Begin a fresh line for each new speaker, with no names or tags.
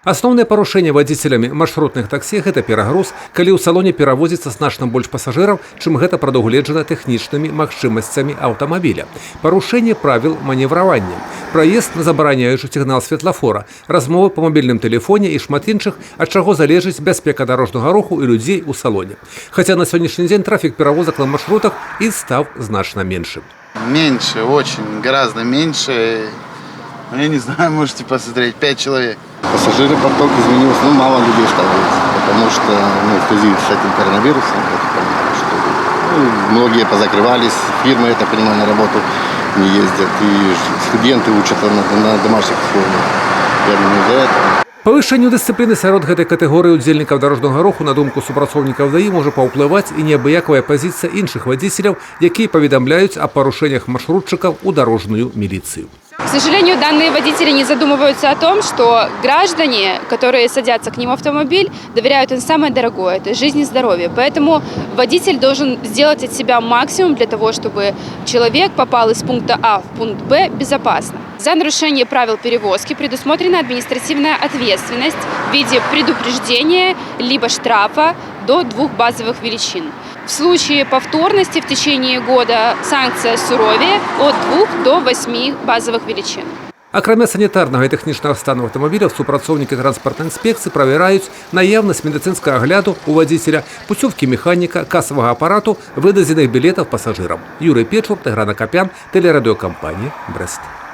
Асноўнае парушэнне вадзіцелямі маршрутных таксі – гэта перагруз, калі ў салоне перавозіцца значна больш пасажыраў, чым гэта прадугледжана тэхнічнымі магчымасцямі аўтамабіля. Парушэнне правіл маневравання, праезд на забараняючы сігнал светлафора, размовы па мабільным тэлефоне і шмат іншых, ад чаго залежыць бяспека дарожнага руху і людзей у салоне. Хаця на сённяшні дзень трафік перавозак на маршрутах і стаў значна меншым.
Меньше, очень, гораздо меньше. Я не знаю, можете посмотреть, 5 человек.
Пассажиры поток изменился, мало людей стало ездить, потому что в связи с этим коронавирусом, многие позакрывались, фирмы, я так понимаю, на работу не ездят, и студенты учатся на домашних условиях. Я думаю, из-за этого.
Павышэнню дысцыпліны сярод гэтай катэгорыі удзельнікаў дарожнага руху, на думку супрацоўнікаў ДАІ, можа паўплываць і неабыякавая пазіцыя іншых вадзіцеляў, якія паведамляюць аб парушэннях маршрутчыкаў у дарожную міліцыю.
К сожалению, данные водители не задумываются о том, что граждане, которые садятся к ним в автомобиль, доверяют им самое дорогое – это жизнь и здоровье. Поэтому водитель должен сделать от себя максимум для того, чтобы человек попал из пункта А в пункт Б безопасно. За нарушение правил перевозки предусмотрена административная ответственность в виде предупреждения либо штрафа до 2 базовых величин. В случае повторности в течение года санкция суровее от 2 до 8 базовых величин.
Акрамя санітарнага і тэхнічнага стану аўтамабіляў, супрацоўнікі транспартнай інспекцыі правяраюць наяўнасць медыцынскага агляду у вадзіцеля, пуцёўкі механіка, касавага апарату, выдадзеных білетаў пасажырам. Юрый Печур, Тайгран Акапян, тэлерадыёкампанія «Брэст».